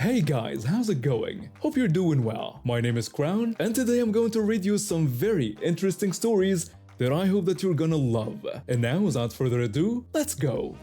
Hey guys, how's it going? Hope you're doing well. My name is Crown, and today I'm going to read you some very interesting stories that I hope that you're gonna love. And now, without further ado, let's go!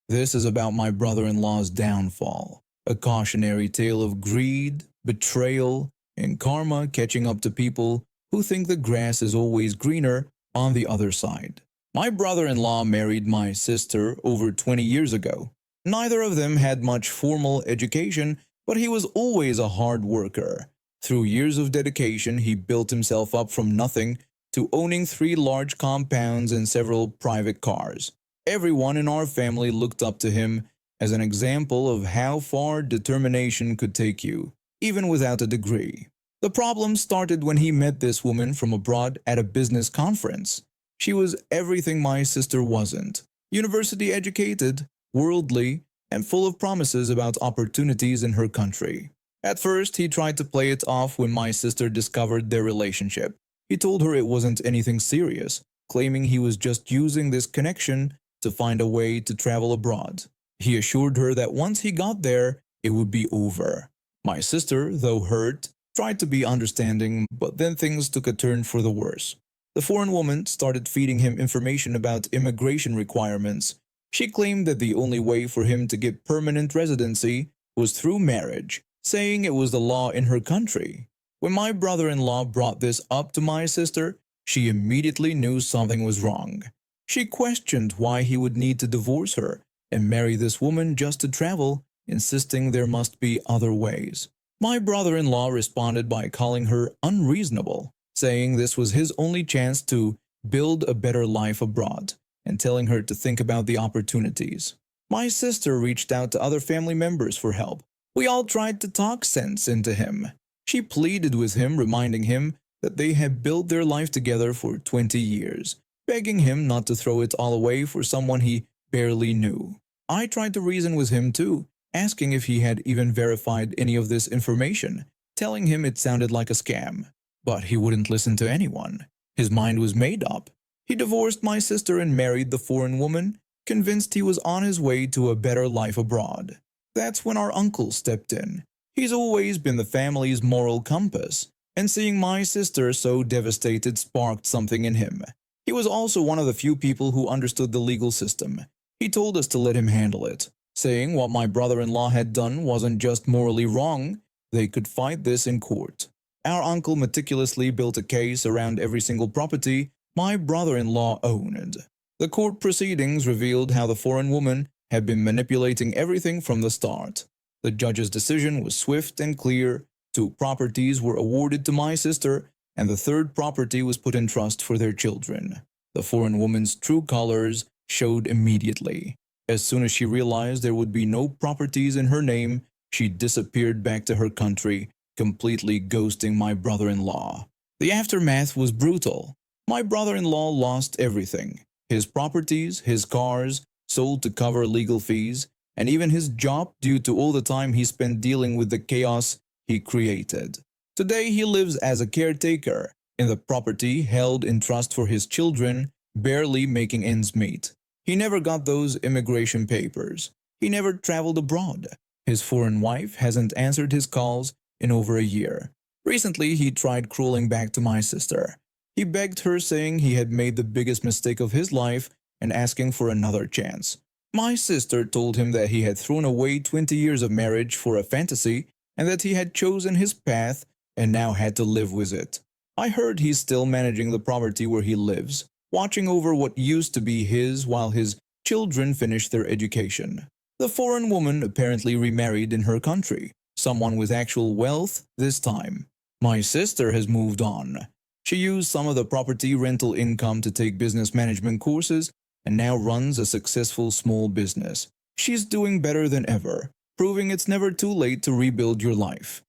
This is about my brother-in-law's downfall, a cautionary tale of greed, betrayal, and karma catching up to people who think the grass is always greener on the other side. My brother-in-law married my sister over 20 years ago. Neither of them had much formal education, but he was always a hard worker. Through years of dedication, he built himself up from nothing to owning 3 large compounds and several private cars. Everyone in our family looked up to him as an example of how far determination could take you, even without a degree. The problem started when he met this woman from abroad at a business conference. She was everything my sister wasn't: university educated, worldly, and full of promises about opportunities in her country. At first, he tried to play it off when my sister discovered their relationship. He told her it wasn't anything serious, claiming he was just using this connection to find a way to travel abroad. He assured her that once he got there, it would be over. My sister, though hurt, tried to be understanding, but then things took a turn for the worse. The foreign woman started feeding him information about immigration requirements. She claimed that the only way for him to get permanent residency was through marriage, saying it was the law in her country. When my brother-in-law brought this up to my sister, she immediately knew something was wrong. She questioned why he would need to divorce her and marry this woman just to travel, insisting there must be other ways. My brother-in-law responded by calling her unreasonable, saying this was his only chance to build a better life abroad, and telling her to think about the opportunities. My sister reached out to other family members for help. We all tried to talk sense into him. She pleaded with him, reminding him that they had built their life together for 20 years, begging him not to throw it all away for someone he barely knew. I tried to reason with him too, asking if he had even verified any of this information, telling him it sounded like a scam. But he wouldn't listen to anyone. His mind was made up. He divorced my sister and married the foreign woman, convinced he was on his way to a better life abroad. That's when our uncle stepped in. He's always been the family's moral compass, and seeing my sister so devastated sparked something in him. He was also one of the few people who understood the legal system. He told us to let him handle it, saying what my brother-in-law had done wasn't just morally wrong, they could fight this in court. Our uncle meticulously built a case around every single property my brother-in-law owned. The court proceedings revealed how the foreign woman had been manipulating everything from the start. The judge's decision was swift and clear. 2 properties were awarded to my sister, and the 3rd property was put in trust for their children. The foreign woman's true colors showed immediately. As soon as she realized there would be no properties in her name, she disappeared back to her country, completely ghosting my brother-in-law. The aftermath was brutal. My brother-in-law lost everything: his properties, his cars, sold to cover legal fees, and even his job due to all the time he spent dealing with the chaos he created. Today he lives as a caretaker in the property held in trust for his children, barely making ends meet. He never got those immigration papers. He never traveled abroad. His foreign wife hasn't answered his calls in over a year. Recently, he tried crawling back to my sister. He begged her, saying he had made the biggest mistake of his life and asking for another chance. My sister told him that he had thrown away 20 years of marriage for a fantasy and that he had chosen his path and now had to live with it. I heard he's still managing the property where he lives, watching over what used to be his while his children finish their education. The foreign woman apparently remarried in her country, someone with actual wealth this time. My sister has moved on. She used some of the property rental income to take business management courses and now runs a successful small business. She's doing better than ever, proving it's never too late to rebuild your life.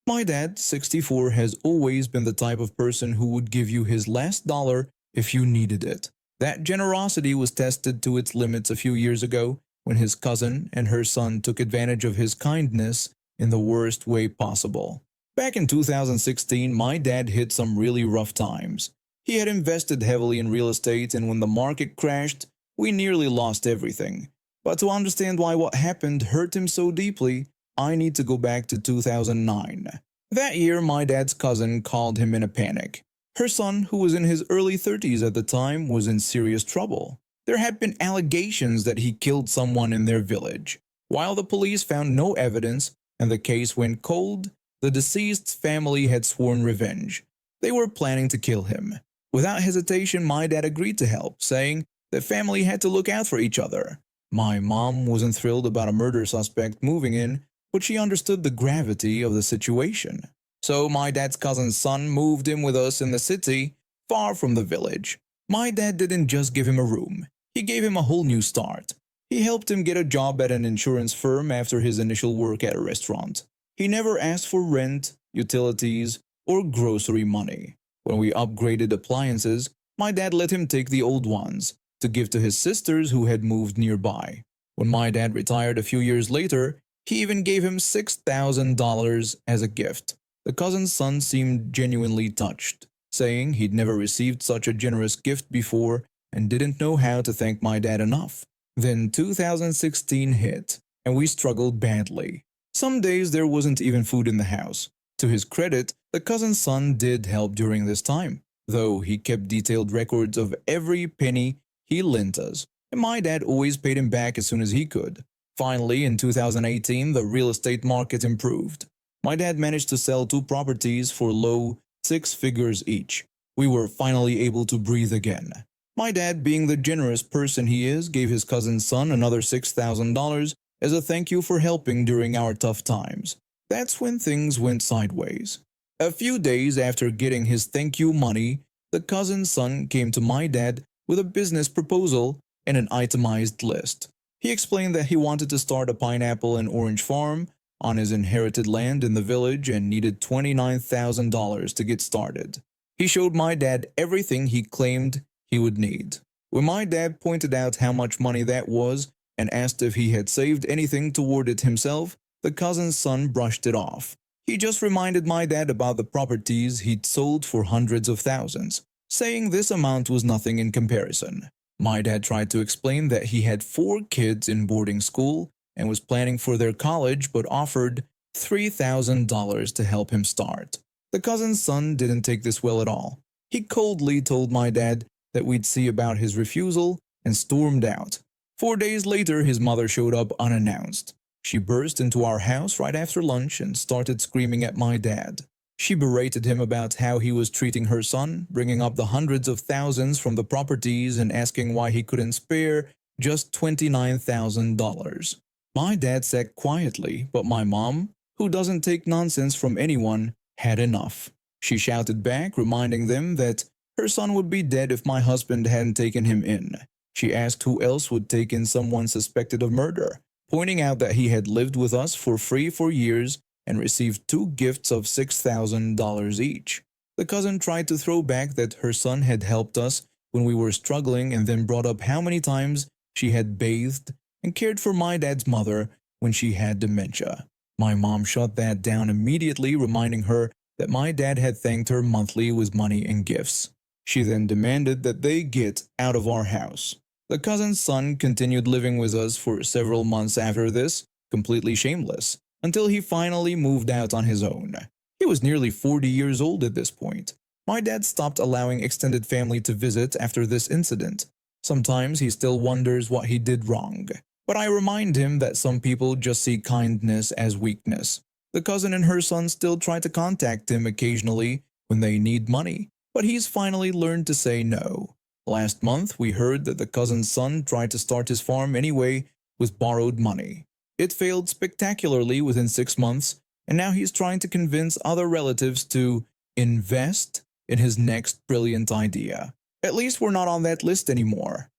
My dad, 64, has always been the type of person who would give you his last dollar if you needed it. That generosity was tested to its limits a few years ago when his cousin and her son took advantage of his kindness in the worst way possible. Back in 2016, my dad hit some really rough times. He had invested heavily in real estate, and when the market crashed, we nearly lost everything. But to understand why what happened hurt him so deeply, I need to go back to 2009. That year, my dad's cousin called him in a panic. Her son, who was in his early 30s at the time, was in serious trouble. There had been allegations that he killed someone in their village. While the police found no evidence and the case went cold, the deceased's family had sworn revenge. They were planning to kill him. Without hesitation, my dad agreed to help, saying the family had to look out for each other. My mom wasn't thrilled about a murder suspect moving in, but she understood the gravity of the situation. So my dad's cousin's son moved in with us in the city, far from the village. My dad didn't just give him a room, he gave him a whole new start. He helped him get a job at an insurance firm after his initial work at a restaurant. He never asked for rent, utilities, or grocery money. When we upgraded appliances, my dad let him take the old ones to give to his sisters who had moved nearby. When my dad retired a few years later, he even gave him $6,000 as a gift. The cousin's son seemed genuinely touched, saying he'd never received such a generous gift before and didn't know how to thank my dad enough. Then 2016 hit, and we struggled badly. Some days there wasn't even food in the house. To his credit, the cousin's son did help during this time, though he kept detailed records of every penny he lent us, and my dad always paid him back as soon as he could. Finally, in 2018, the real estate market improved. My dad managed to sell 2 properties for low 6 figures each. We were finally able to breathe again. My dad, being the generous person he is, gave his cousin's son another $6,000 as a thank you for helping during our tough times. That's when things went sideways. A few days after getting his thank you money, the cousin's son came to my dad with a business proposal and an itemized list. He explained that he wanted to start a pineapple and orange farm on his inherited land in the village and needed $29,000 to get started. He showed my dad everything he claimed he would need. When my dad pointed out how much money that was and asked if he had saved anything toward it himself, the cousin's son brushed it off. He just reminded my dad about the properties he'd sold for hundreds of thousands, saying this amount was nothing in comparison. My dad tried to explain that he had 4 kids in boarding school and was planning for their college but offered $3,000 to help him start. The cousin's son didn't take this well at all. He coldly told my dad that we'd see about his refusal and stormed out. 4 days later, his mother showed up unannounced. She burst into our house right after lunch and started screaming at my dad. She berated him about how he was treating her son, bringing up the hundreds of thousands from the properties and asking why he couldn't spare just $29,000. My dad sat quietly, but my mom, who doesn't take nonsense from anyone, had enough. She shouted back, reminding them that her son would be dead if my husband hadn't taken him in. She asked who else would take in someone suspected of murder, pointing out that he had lived with us for free for years and received 2 gifts of $6,000 each. The cousin tried to throw back that her son had helped us when we were struggling and then brought up how many times she had bathed and cared for my dad's mother when she had dementia. My mom shut that down immediately, reminding her that my dad had thanked her monthly with money and gifts. She then demanded that they get out of our house. The cousin's son continued living with us for several months after this, completely shameless, until he finally moved out on his own. He was nearly 40 years old at this point. My dad stopped allowing extended family to visit after this incident. Sometimes he still wonders what he did wrong, but I remind him that some people just see kindness as weakness. The cousin and her son still try to contact him occasionally when they need money, but he's finally learned to say no. Last month, we heard that the cousin's son tried to start his farm anyway with borrowed money. It failed spectacularly within 6 months, and now he's trying to convince other relatives to invest in his next brilliant idea. At least we're not on that list anymore.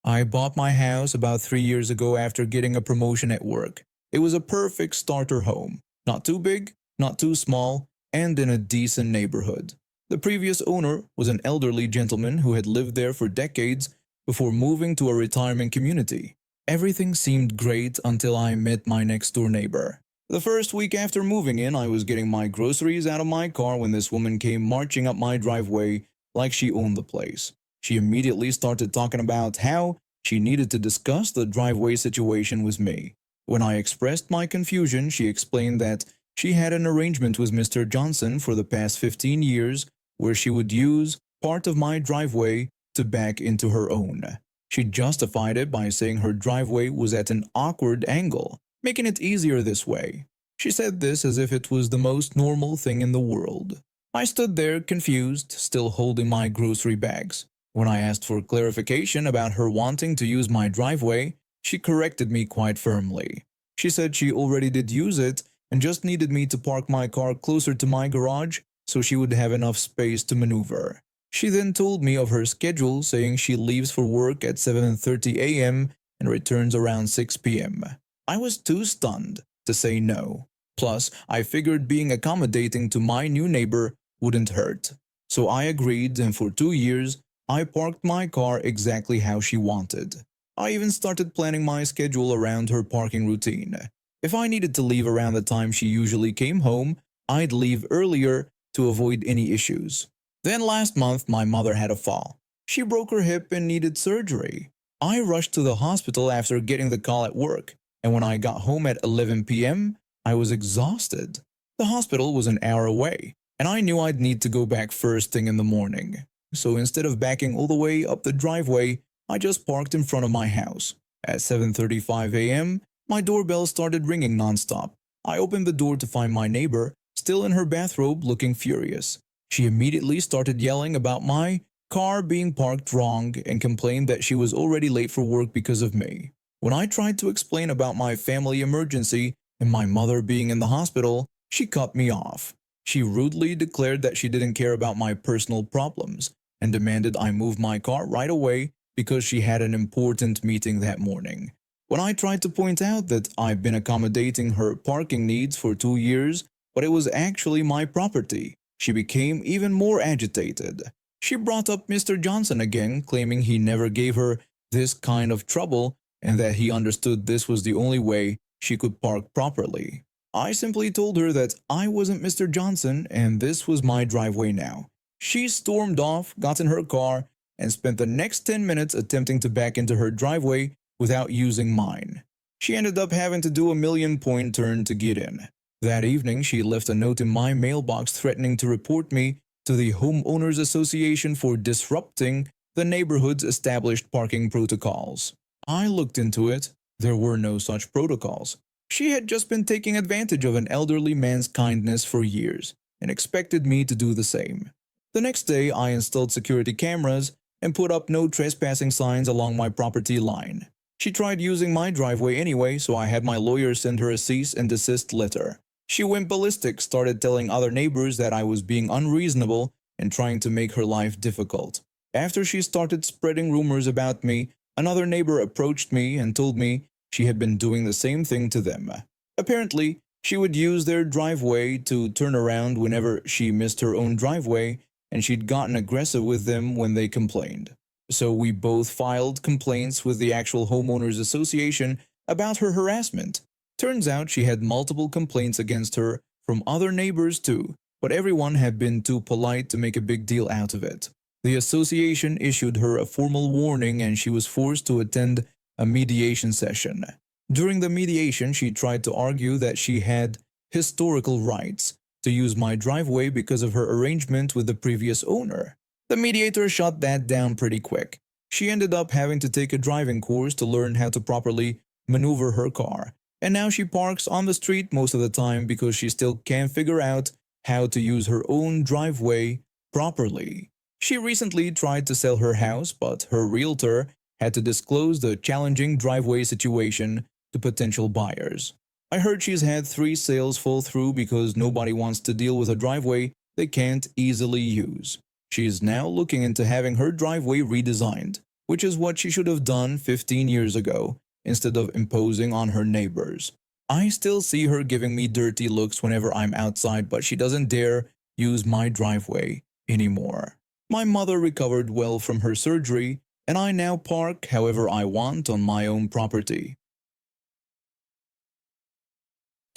I bought my house about 3 years ago after getting a promotion at work. It was a perfect starter home. Not too big, not too small, and in a decent neighborhood. The previous owner was an elderly gentleman who had lived there for decades before moving to a retirement community. Everything seemed great until I met my next-door neighbor. The first week after moving in, I was getting my groceries out of my car when this woman came marching up my driveway like she owned the place. She immediately started talking about how she needed to discuss the driveway situation with me. When I expressed my confusion, she explained that she had an arrangement with Mr. Johnson for the past 15 years where she would use part of my driveway to back into her own. She justified it by saying her driveway was at an awkward angle, making it easier this way. She said this as if it was the most normal thing in the world. I stood there confused, still holding my grocery bags. When I asked for clarification about her wanting to use my driveway, she corrected me quite firmly. She said she already did use it and just needed me to park my car closer to my garage so she would have enough space to maneuver. She then told me of her schedule, saying she leaves for work at 7:30 a.m. and returns around 6 p.m. I was too stunned to say no. Plus, I figured being accommodating to my new neighbor wouldn't hurt. So I agreed, and for 2 years, I parked my car exactly how she wanted. I even started planning my schedule around her parking routine. If I needed to leave around the time she usually came home, I'd leave earlier to avoid any issues. Then last month, my mother had a fall. She broke her hip and needed surgery. I rushed to the hospital after getting the call at work, and when I got home at 11 p.m., I was exhausted. The hospital was an hour away, and I knew I'd need to go back first thing in the morning. So instead of backing all the way up the driveway, I just parked in front of my house. At 7:35 a.m., my doorbell started ringing nonstop. I opened the door to find my neighbor, still in her bathrobe, looking furious. She immediately started yelling about my car being parked wrong and complained that she was already late for work because of me. When I tried to explain about my family emergency and my mother being in the hospital, she cut me off. She rudely declared that she didn't care about my personal problems and demanded I move my car right away because she had an important meeting that morning. When I tried to point out that I've been accommodating her parking needs for 2 years, but it was actually my property, she became even more agitated. She brought up Mr. Johnson again, claiming he never gave her this kind of trouble and that he understood this was the only way she could park properly. I simply told her that I wasn't Mr. Johnson and this was my driveway now. She stormed off, got in her car, and spent the next 10 minutes attempting to back into her driveway without using mine. She ended up having to do a million-point turn to get in. That evening, she left a note in my mailbox threatening to report me to the Homeowners Association for disrupting the neighborhood's established parking protocols. I looked into it. There were no such protocols. She had just been taking advantage of an elderly man's kindness for years and expected me to do the same. The next day, I installed security cameras and put up no trespassing signs along my property line. She tried using my driveway anyway, so I had my lawyer send her a cease and desist letter. She went ballistic, started telling other neighbors that I was being unreasonable and trying to make her life difficult. After she started spreading rumors about me, another neighbor approached me and told me she had been doing the same thing to them. Apparently, she would use their driveway to turn around whenever she missed her own driveway, and she'd gotten aggressive with them when they complained. So we both filed complaints with the actual homeowners association about her harassment. Turns out she had multiple complaints against her from other neighbors too, but everyone had been too polite to make a big deal out of it. The association issued her a formal warning and she was forced to attend a mediation session. During the mediation, she tried to argue that she had historical rights to use my driveway because of her arrangement with the previous owner. The mediator shut that down pretty quick. She ended up having to take a driving course to learn how to properly maneuver her car, and now she parks on the street most of the time because she still can't figure out how to use her own driveway properly. She recently tried to sell her house, but her realtor had to disclose the challenging driveway situation to potential buyers. I heard she's had 3 sales fall through because nobody wants to deal with a driveway they can't easily use. She is now looking into having her driveway redesigned, which is what she should have done 15 years ago, instead of imposing on her neighbors. I still see her giving me dirty looks whenever I'm outside, but she doesn't dare use my driveway anymore. My mother recovered well from her surgery, and I now park however I want on my own property.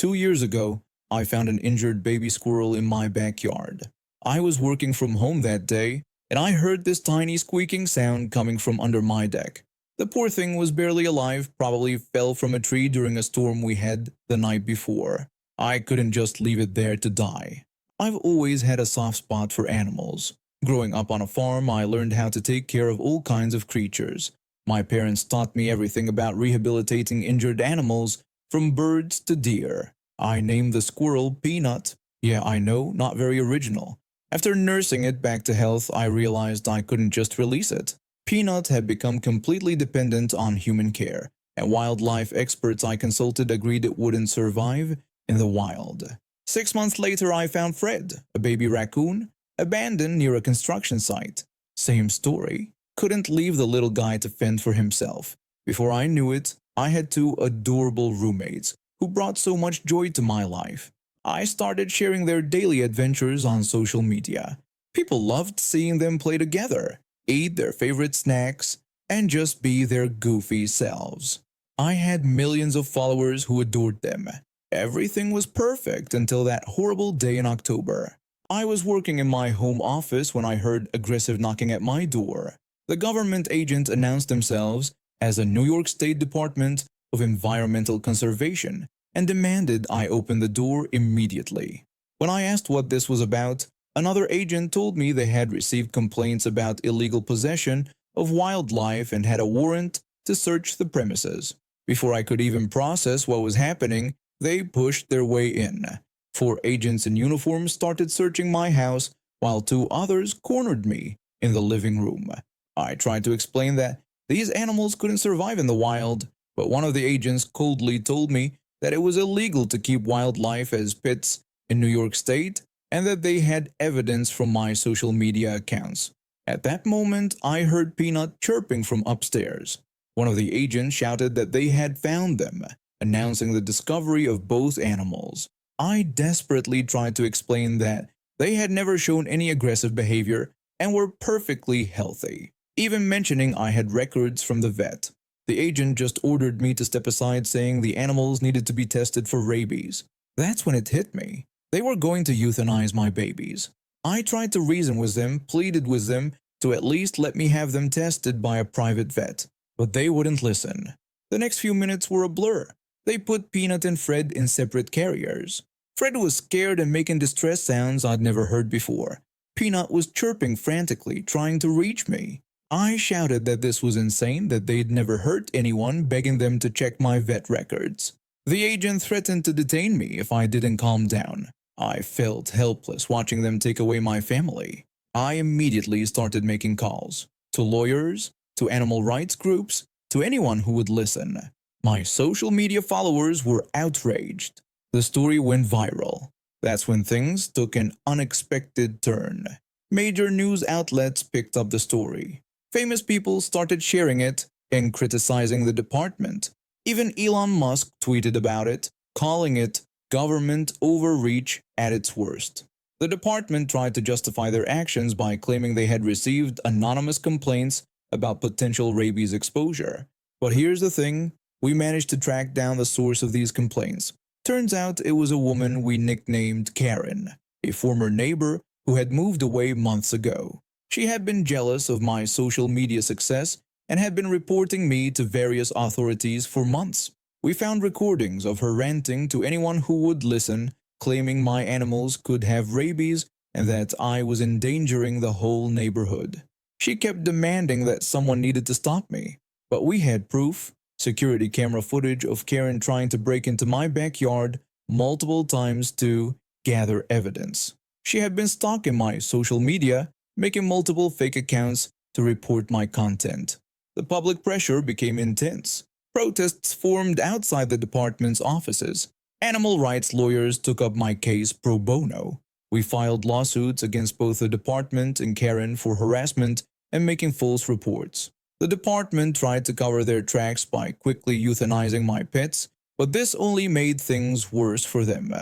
2 years ago, I found an injured baby squirrel in my backyard. I was working from home that day, and I heard this tiny squeaking sound coming from under my deck. The poor thing was barely alive, probably fell from a tree during a storm we had the night before. I couldn't just leave it there to die. I've always had a soft spot for animals. Growing up on a farm, I learned how to take care of all kinds of creatures. My parents taught me everything about rehabilitating injured animals, from birds to deer. I named the squirrel Peanut. Yeah, I know, not very original. After nursing it back to health, I realized I couldn't just release it. Peanut had become completely dependent on human care, and wildlife experts I consulted agreed it wouldn't survive in the wild. 6 months later, I found Fred, a baby raccoon, abandoned near a construction site. Same story. Couldn't leave the little guy to fend for himself. Before I knew it, I had two adorable roommates who brought so much joy to my life. I started sharing their daily adventures on social media. People loved seeing them play together, eat their favorite snacks, and just be their goofy selves. I had millions of followers who adored them. Everything was perfect until that horrible day in October. I was working in my home office when I heard aggressive knocking at my door. The government agent announced themselves as the New York State Department of Environmental Conservation and demanded I open the door immediately. When I asked what this was about, another agent told me they had received complaints about illegal possession of wildlife and had a warrant to search the premises. Before I could even process what was happening, they pushed their way in. 4 agents in uniform started searching my house, while 2 others cornered me in the living room. I tried to explain that these animals couldn't survive in the wild, but one of the agents coldly told me that it was illegal to keep wildlife as pets in New York State and that they had evidence from my social media accounts. At that moment, I heard Peanut chirping from upstairs. One of the agents shouted that they had found them, announcing the discovery of both animals. I desperately tried to explain that they had never shown any aggressive behavior and were perfectly healthy, even mentioning I had records from the vet. The agent just ordered me to step aside, saying the animals needed to be tested for rabies. That's when it hit me. They were going to euthanize my babies. I tried to reason with them, pleaded with them to at least let me have them tested by a private vet, but they wouldn't listen. The next few minutes were a blur. They put Peanut and Fred in separate carriers. Fred was scared and making distress sounds I'd never heard before. Peanut was chirping frantically, trying to reach me. I shouted that this was insane, that they'd never hurt anyone, begging them to check my vet records. The agent threatened to detain me if I didn't calm down. I felt helpless watching them take away my family. I immediately started making calls to lawyers, to animal rights groups, to anyone who would listen. My social media followers were outraged. The story went viral. That's when things took an unexpected turn. Major news outlets picked up the story. Famous people started sharing it and criticizing the department. Even Elon Musk tweeted about it, calling it government overreach at its worst. The department tried to justify their actions by claiming they had received anonymous complaints about potential rabies exposure. But here's the thing, we managed to track down the source of these complaints. Turns out it was a woman we nicknamed Karen, a former neighbor who had moved away months ago. She had been jealous of my social media success and had been reporting me to various authorities for months. We found recordings of her ranting to anyone who would listen, claiming my animals could have rabies and that I was endangering the whole neighborhood. She kept demanding that someone needed to stop me, but we had proof, security camera footage of Karen trying to break into my backyard multiple times to gather evidence. She had been stalking my social media, making multiple fake accounts to report my content. The public pressure became intense. Protests formed outside the department's offices. Animal rights lawyers took up my case pro bono. We filed lawsuits against both the department and Karen for harassment and making false reports. The department tried to cover their tracks by quickly euthanizing my pets, but this only made things worse for them.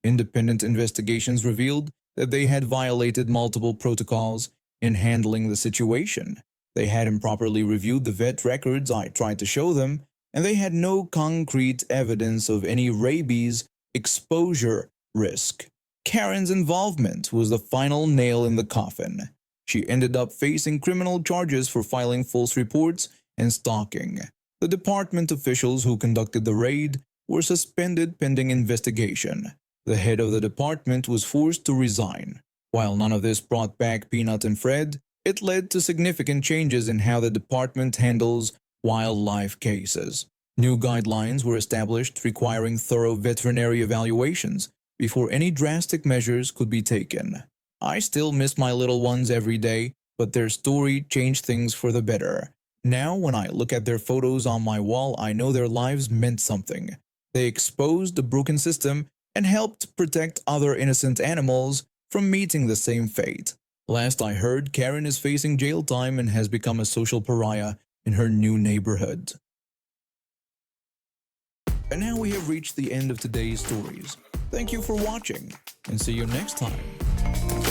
Independent investigations revealed that they had violated multiple protocols in handling the situation. They had improperly reviewed the vet records I tried to show them, and they had no concrete evidence of any rabies exposure risk. Karen's involvement was the final nail in the coffin. She ended up facing criminal charges for filing false reports and stalking. The department officials who conducted the raid were suspended pending investigation. The head of the department was forced to resign. While none of this brought back Peanut and Fred, it led to significant changes in how the department handles wildlife cases. New guidelines were established requiring thorough veterinary evaluations before any drastic measures could be taken. I still miss my little ones every day, but their story changed things for the better. Now, when I look at their photos on my wall, I know their lives meant something. They exposed the broken system and helped protect other innocent animals from meeting the same fate. Last I heard, Karen is facing jail time and has become a social pariah in her new neighborhood. And now we have reached the end of today's stories. Thank you for watching, and see you next time.